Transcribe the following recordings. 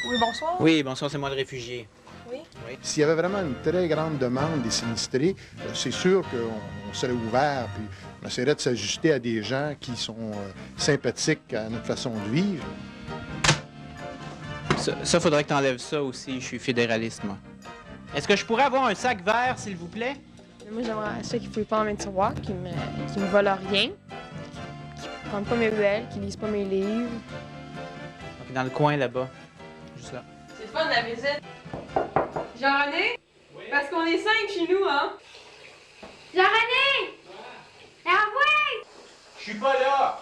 Oui, bonsoir. Oui, bonsoir, c'est moi le réfugié. Oui. Oui. S'il y avait vraiment une très grande demande des sinistrés, c'est sûr qu'on serait ouvert, puis on essaierait de s'ajuster à des gens qui sont sympathiques à notre façon de vivre. Ça, faudrait que tu enlèves ça aussi. Je suis fédéraliste, moi. Est-ce que je pourrais avoir un sac vert, s'il vous plaît? Moi, j'aimerais ça qui ne fouille pas dans mes tiroirs, qui me volent rien, qui ne prennent pas mes ruelles, qui lisent pas mes livres. OK, dans le coin, là-bas. Juste là. C'est le fun, la visite. Jean-René? Oui? Parce qu'on est 5 chez nous, hein? Jean-René! Hervé! Je suis pas là!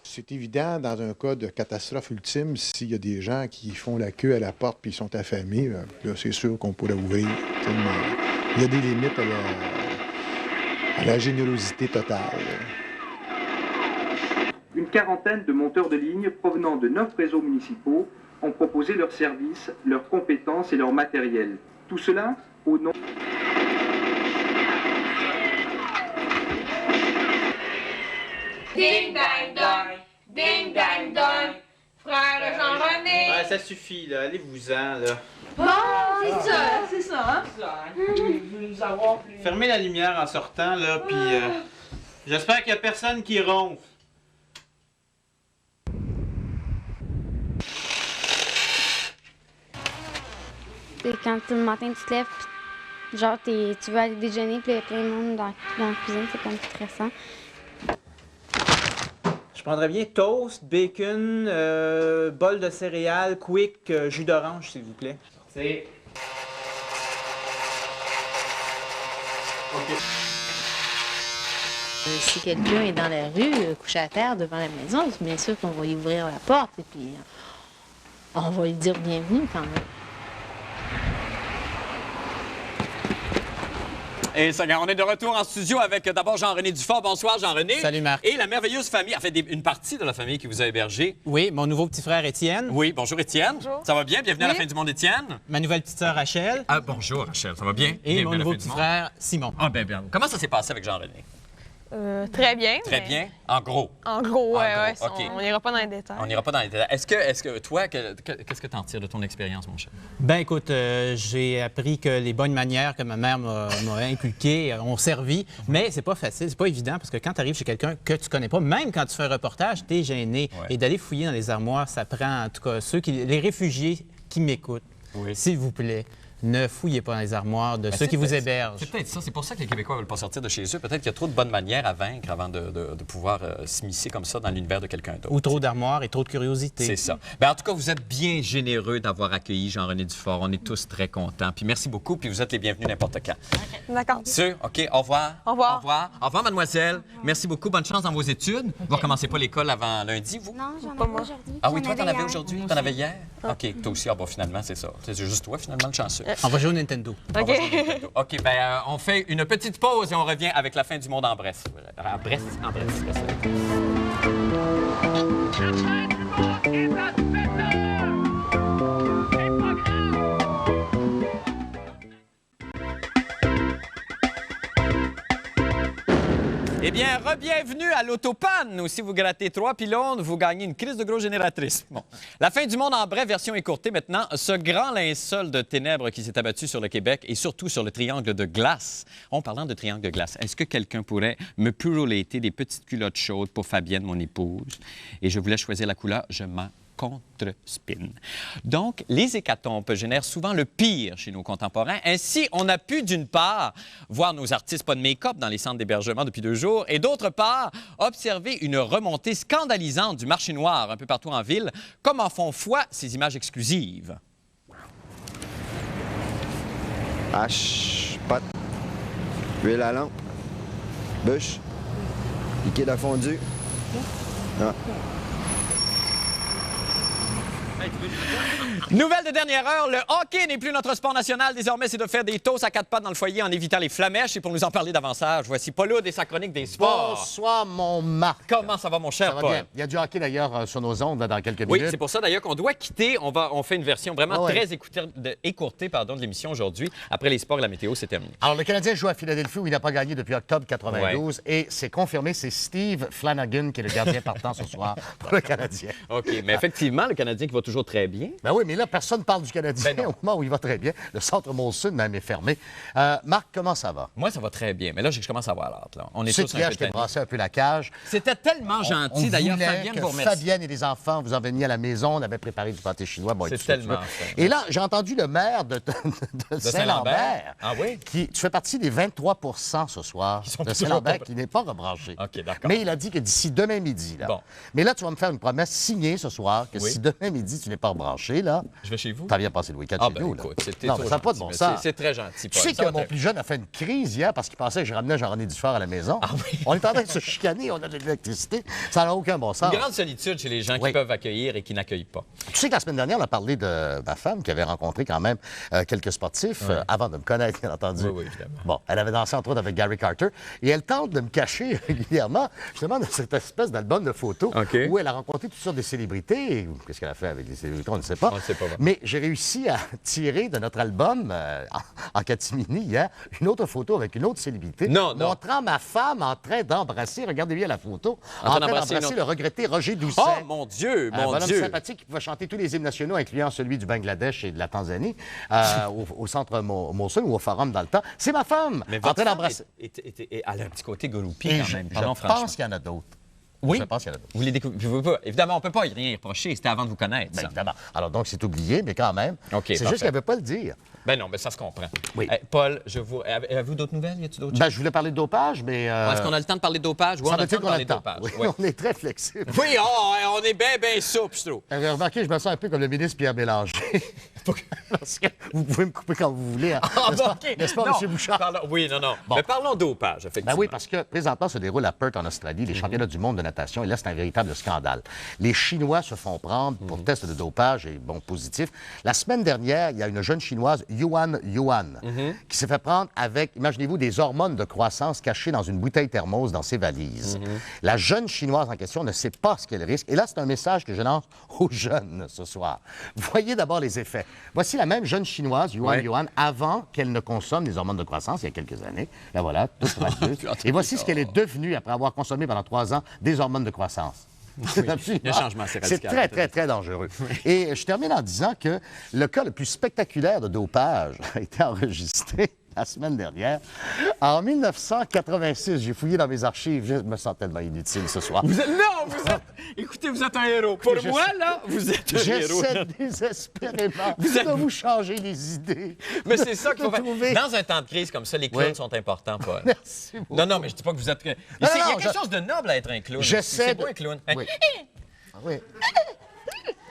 C'est évident, dans un cas de catastrophe ultime, s'il y a des gens qui font la queue à la porte puis ils sont affamés, là, c'est sûr qu'on pourrait ouvrir. Mais il y a des limites à la générosité totale. Une quarantaine de monteurs de ligne provenant de 9 réseaux municipaux ont proposé leurs services, leurs compétences et leur matériel. Tout cela au nom... Ding dang dong! Ding dang dong! Frère Jean-René! Ouais, ça suffit, là. Allez-vous-en, là. Bon, C'est ça, hein? Fermez la lumière en sortant, là, puis j'espère qu'il y a personne qui ronfle. c'est quand le matin tu te lèves, pis, genre tu veux aller déjeuner, puis il y a plein de monde dans la cuisine, c'est comme stressant. Je prendrais bien toast, bacon, bol de céréales, quick, jus d'orange, s'il vous plaît. C'est... OK. Si quelqu'un est dans la rue, couché à terre devant la maison, bien sûr qu'on va lui ouvrir la porte et puis on va lui dire bienvenue quand même. Et ça, on est de retour en studio avec d'abord Jean-René Dufort. Bonsoir, Jean-René. Salut, Marc. Et la merveilleuse famille, en fait, une partie de la famille qui vous a hébergé. Oui, mon nouveau petit frère Étienne. Oui, bonjour Étienne. Bonjour. Ça va bien? Bienvenue à la fin du monde, Étienne. Ma nouvelle petite sœur Rachel. Ah, bonjour Rachel, ça va bien? Et Bienvenue mon à la nouveau fin du petit monde. frère Simon. Ah, bien. Comment ça s'est passé avec Jean-René? Très bien. Très mais- bien. En gros. En gros, En ouais, gros, OK. on n'ira pas dans les détails. On n'ira pas dans les détails. Est-ce que toi, qu'est-ce que tu en tires de ton expérience, mon cher? Ben écoute, j'ai appris que les bonnes manières que ma mère m'a inculquées ont servi, mais c'est pas facile, c'est pas évident, parce que quand tu arrives chez quelqu'un que tu connais pas, même quand tu fais un reportage, t'es gêné. Ouais. Et d'aller fouiller dans les armoires, ça prend, en tout cas, les réfugiés qui m'écoutent, Oui. s'il vous plaît, ne fouillez pas dans les armoires de ceux qui vous hébergent. C'est peut-être ça. C'est pour ça que les Québécois ne veulent pas sortir de chez eux. Peut-être qu'il y a trop de bonnes manières à vaincre avant de pouvoir s'immiscer comme ça dans l'univers de quelqu'un d'autre. Ou trop d'armoires et trop de curiosité. C'est ça. Ben, en tout cas, vous êtes bien généreux d'avoir accueilli Jean-René Dufort. On est tous très contents. Puis merci beaucoup. Puis vous êtes les bienvenus n'importe quand. D'accord. Sûr? OK. Au revoir. Au revoir. Au revoir. Au revoir, mademoiselle. Merci beaucoup. Bonne chance dans vos études. Vous ne recommencez pas l'école avant lundi, vous? Non, j'en Pas avais moi. aujourd'hui. Ah oui, j'en toi, t'en avais avais hier. aujourd'hui? T'en avais hier? OK. Toi aussi, ah bon, finalement, c'est ça. C'est juste toi, finalement, le chanceux. On va jouer au Nintendo. OK. OK, ben on fait une petite pause et on revient avec la fin du monde en Bresse. En Bresse, en Bresse. Eh bien, re-bienvenue à l'Autopanne, où si vous grattez 3 pylônes, vous gagnez une crise de gros génératrice. Bon. La fin du monde en bref, version écourtée maintenant. Ce grand linceul de ténèbres qui s'est abattu sur le Québec et surtout sur le triangle de glace. En parlant de triangle de glace, est-ce que quelqu'un pourrait me purolater des petites culottes chaudes pour Fabienne, mon épouse? Et je voulais choisir la couleur, je m'en contre-spin. Donc, les hécatombes génèrent souvent le pire chez nos contemporains. Ainsi, on a pu, d'une part, voir nos artistes pas de make-up dans les centres d'hébergement depuis 2 jours et, d'autre part, observer une remontée scandalisante du marché noir un peu partout en ville, comme en font foi ces images exclusives. Hache, pote, huile à lampe, bûche, liquide à fondu. Ah. Nouvelle de dernière heure, le hockey n'est plus notre sport national. Désormais, c'est de faire des toasts à 4 pattes dans le foyer en évitant les flamèches. Et pour nous en parler davantage, voici Paul Oud et sa chronique des sports. Bonsoir, mon Marc. Comment ça va, mon cher Ça va Paul? bien. Il y a du hockey, d'ailleurs, sur nos ondes là, dans quelques Oui, minutes. c'est pour ça d'ailleurs qu'on doit quitter. On fait une version vraiment Ah ouais. très écourtée de l'émission aujourd'hui. Après les sports et la météo, c'est terminé. Alors, le Canadien joue à Philadelphie où il n'a pas gagné depuis octobre 92 et c'est confirmé, c'est Steve Flanagan qui est le gardien partant ce soir pour le Canadien. OK, mais effectivement, le Canadien qui va toujours toujours très bien. Ben oui, mais là, personne ne parle du Canadien Ben non. au moment où il va très bien. Le centre Molson même est fermé. Marc, comment ça va? Moi, ça va très bien. Mais là, je commence à avoir hâte. Là. On est Tu sais tous un qu'hier, peu je t'ai tannés. brassé un peu la cage. C'était tellement gentil. D'ailleurs, voulait Fabienne que vous remercie. Fabienne et les enfants vous en veniez à la maison. On avait préparé du pâté chinois. Bon, et C'est tout ça, tout tellement ça. fin. Et là, j'ai entendu le maire de Saint-Lambert. Ah oui? Tu fais partie des 23 ce soir Qui sont de toujours Saint-Lambert pas- qui n'est pas rebranché. OK, d'accord. Mais il a dit que d'ici demain midi, là. Bon. Mais là, tu vas me faire une promesse signée ce soir que Oui. si demain midi, tu n'es pas rebranché, là, Je vais chez vous? tu viens passer le week-end Ah, chez ben nous. là. écoute, c'était Non, trop mais ça n'a pas de gentil, bon mais sens. c'est très gentil, Tu Paul. sais Ça que va mon très plus jeune a fait une crise hier parce qu'il pensait que je ramenais Jean-René Dufort à la maison. Ah oui. On est en train de se chicaner, on a de l'électricité. Ça n'a aucun bon sens. Une grande solitude chez les gens qui Oui. peuvent accueillir et qui n'accueillent pas. Tu sais que la semaine dernière, on a parlé de ma femme qui avait rencontré quand même quelques sportifs avant de me connaître, bien entendu. Oui, oui, évidemment. Bon, elle avait dansé entre autres avec Gary Carter et elle tente de me cacher régulièrement, justement, dans cette espèce d'album de photos OK. où elle a rencontré toutes sortes de célébrités. Qu'est-ce qu'elle a fait avec les célébrités, on ne sait pas. On ne sait pas. Mais j'ai réussi à tirer de notre album en catimini hier une autre photo avec une autre célébrité Non, non. montrant ma femme en train d'embrasser, regardez bien la photo, En train d'embrasser une autre- le regretté Roger Doucet. Oh, mon Dieu, Un mon bonhomme Dieu. sympathique qui pouvait chanter tous les hymnes nationaux, incluant celui du Bangladesh et de la Tanzanie, au centre Molson ou au Forum dans le temps. C'est ma femme Mais en votre train femme d'embrasser. elle a un petit côté groupie Et quand je, même. je Pardon, franchement. pense qu'il y en a d'autres. Oui? Je pense qu'il y en a d'autres. Vous les découvrez pas. Évidemment, on ne peut pas rien y reprocher. C'était avant de vous connaître, Bien ça. évidemment. Alors donc, c'est oublié, mais quand même. OK, c'est parfait. juste qu'elle ne veut pas le dire. Ben non, mais ça se comprend. Oui. Paul, avez-vous d'autres nouvelles? Y a-t-il d'autres Ben, choses? je voulais parler de dopage, mais... Est-ce qu'on a le temps de parler de dopage? Oui, on a le temps semble-t-il de qu'on a parler le de temps. dopage. Oui, Oui. on est très flexible. Oui, on est bien souple, je trouve. Vous avez remarqué, je me sens un peu comme le ministre Pierre Bélanger. Parce que vous pouvez me couper quand vous voulez. Hein. Ah, N'est-ce pas, OK. n'est-ce pas, Non, M. Bouchard? Oui, non. Bon. Mais parlons dopage, effectivement. Ben oui, parce que présentement se déroule à Perth, en Australie, les championnats du monde de natation. Et là, c'est un véritable scandale. Les Chinois se font prendre pour test de dopage et, bon, positif. La semaine dernière, il y a une jeune Chinoise, Yuan, qui s'est fait prendre avec, imaginez-vous, des hormones de croissance cachées dans une bouteille thermos dans ses valises. La jeune Chinoise en question ne sait pas ce qu'elle risque. Et là, c'est un message que je lance aux jeunes ce soir. Voyez d'abord les effets. Voici la même jeune Chinoise, Yuan, avant qu'elle ne consomme des hormones de croissance, il y a quelques années. La voilà, toute radieuse. Et voici ce qu'elle est devenue après avoir consommé pendant 3 ans des hormones de croissance. C'est absolument- il y a un changement assez C'est radical. très, très, très dangereux. Et je termine en disant que le cas le plus spectaculaire de dopage a été enregistré la semaine dernière. En 1986, j'ai fouillé dans mes archives. Je me sens tellement inutile ce soir. Écoutez, vous êtes un héros. Pour Je moi, sais. là, vous êtes un héros. J'essaie désespérément de vous changer les idées. Mais c'est ça qu'il faut de faire. trouver- Dans un temps de crise comme ça, les clowns Oui. sont importants, Paul. Merci beaucoup. Non, mais je dis pas que vous êtes... Il y non, a quelque je- chose de noble à être un clown. J'essaie C'est de- pas un clown. Oui. Ah oui.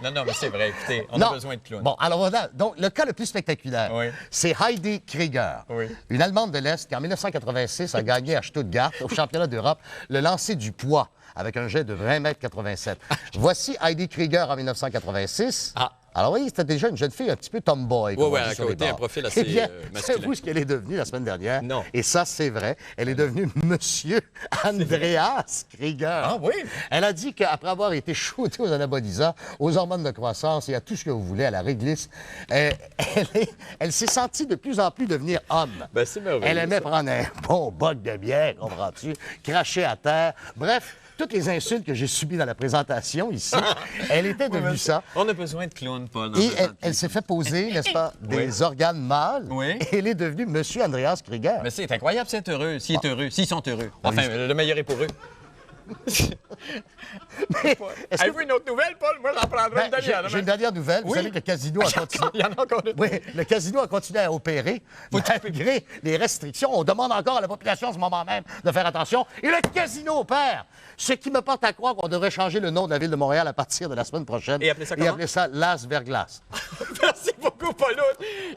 Non, mais c'est vrai. Écoutez, on Non. a besoin de clowns. Bon, alors voilà. Donc, le cas le plus spectaculaire, Oui. c'est Heidi Krieger, Oui. une Allemande de l'Est qui, en 1986, a gagné à Stuttgart, au championnat d'Europe, le lancer du poids avec un jet de 20,87 m. Voici Heidi Krieger en 1986. Ah. Alors oui, c'était déjà une jeune fille un petit peu tomboy. comme on ouais, dit à sur les côté, un bords. profil assez, Eh bien, masculin. savez-vous ce qu'elle est devenue la semaine dernière? Non. Et ça, c'est vrai. Elle est devenue Monsieur Andreas Krieger. Ah oui? Elle a dit qu'après avoir été shootée aux anabolisants, aux hormones de croissance et à tout ce que vous voulez, à la réglisse, elle s'est sentie de plus en plus devenir homme. Ben, c'est merveilleux, Elle aimait ça. prendre un bon boc de bière, comprends-tu, cracher à terre. Bref, toutes les insultes que j'ai subies dans la présentation ici, elle était devenue ça. On a besoin de clowns, Paul. dans Et un temps de elle crise. s'est fait poser, n'est-ce pas, des organes mâles. Oui. Et elle est devenue Monsieur Andreas Krieger. Mais c'est incroyable, c'est heureux. S'ils sont heureux. Enfin, le meilleur est pour eux. Est-ce que- Avez-vous une autre nouvelle, Paul? Moi, j'en prendrai Ben, une dernière. j'ai une dernière nouvelle. Vous Oui. savez que le casino a continué. Il y en a encore une. Oui, le casino a continué à opérer malgré les restrictions. On demande encore à la population en ce moment même de faire attention. Et le casino opère. Ce qui me porte à croire qu'on devrait changer le nom de la ville de Montréal à partir de la semaine prochaine. Et appeler ça comment? Las Verglas. Merci beaucoup, Paul.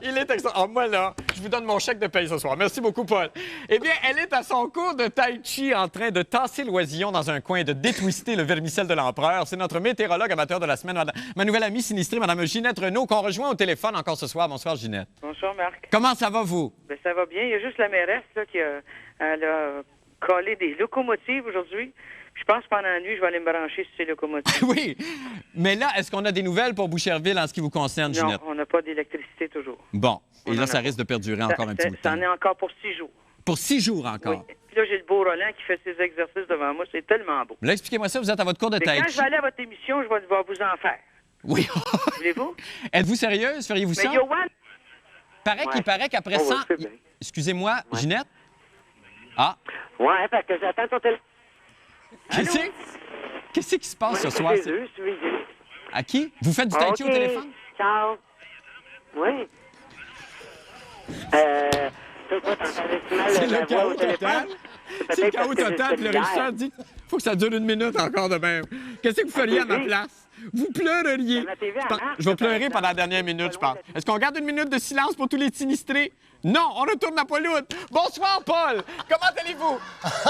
Il est extra. Ah, moi, là, je vous donne mon chèque de paye ce soir. Merci beaucoup, Paul. Eh bien, elle est à son cours de tai chi en train de tasser l'oisillon dans un coin et de détwister le vermicelle de l'empereur. C'est notre météorologue amateur de la semaine, ma nouvelle amie sinistrée, Mme Ginette Renaud, qu'on rejoint au téléphone encore ce soir. Bonsoir, Ginette. Bonsoir, Marc. Comment ça va, vous? Ben, ça va bien. Il y a juste la mairesse là, elle a collé des locomotives aujourd'hui. Je pense que pendant la nuit, je vais aller me brancher sur ces locomotives. Oui. Mais là, est-ce qu'on a des nouvelles pour Boucherville en ce qui vous concerne, Non, Ginette? on n'a pas d'électricité toujours. Bon. Et On là, en ça a risque de perdurer encore un petit bout de Ça temps. en est encore pour 6 jours. Pour 6 jours encore. Oui. Puis là, j'ai le beau Roland qui fait ses exercices devant moi. C'est tellement beau. Là, expliquez-moi ça. Vous êtes à votre cours de Mais tai quand chi. je vais aller à votre émission, je vais vous en faire. Oui. Voulez-vous? Êtes-vous sérieuse? Feriez-vous ça? Mais Yoann... Il paraît qu'après Oh, 100... je sais bien. Excusez-moi, Ginette? Ah, Ouais, parce que j'attends ton téléphone. qu'est-ce qui se passe ce soir? Chez eux, je suis ici. À qui? Vous faites du tai chi au OK. téléphone? Ciao. Oui. C'est le chaos total. C'est le chaos total. Puis le régisseur dit faut que ça dure 1 minute encore de même. Qu'est-ce que vous feriez à ma place? Vous pleureriez. Je vais pleurer pendant la dernière minute, je pense. Est-ce qu'on garde 1 minute de silence pour tous les sinistrés? Non, on retourne à Pauloute. Bonsoir, Paul. Comment allez-vous?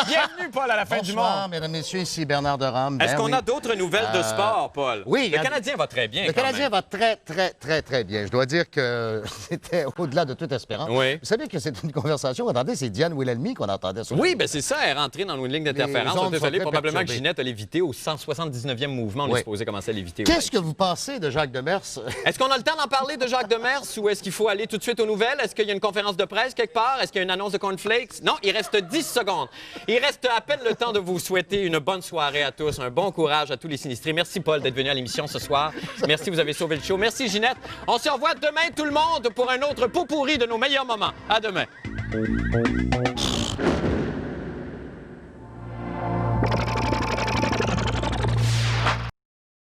Bienvenue, Paul, à la fin du Bonsoir, monde. mesdames, messieurs, ici Bernard de Rome. Est-ce Ben qu'on oui. a d'autres nouvelles de sport, Paul? Oui. Le Canadien va très bien. Le quand Canadien même. va très, très, très, très bien. Je dois dire que c'était au-delà de toute espérance. Oui. Vous savez que c'est une conversation qu'on entendait, c'est Diane Wilhelmy qu'on entendait sur Oui, bien c'est ça, elle est rentrée dans nos lignes d'interférence. Les On ondes est sont désolé, très probablement que perturbées. Ginette a l'évité au 179e mouvement. On est Oui. supposé commencer à l'éviter. Qu'est-ce que vous pensez de Jacques Demers? Est-ce qu'on a le temps d'en parler de Jacques Demers ou est-ce qu'il faut aller tout de suite aux nouvelles? Est-ce qu'il y a une conférence de presse quelque part? Est-ce qu'il y a une annonce de cornflakes? Non, il reste 10 secondes. Il reste à peine le temps de vous souhaiter une bonne soirée à tous, un bon courage à tous les sinistrés. Merci, Paul, d'être venu à l'émission ce soir. Merci, vous avez sauvé le show. Merci, Ginette. On se revoit demain, tout le monde, pour un autre pot pourri de nos meilleurs moments. À demain.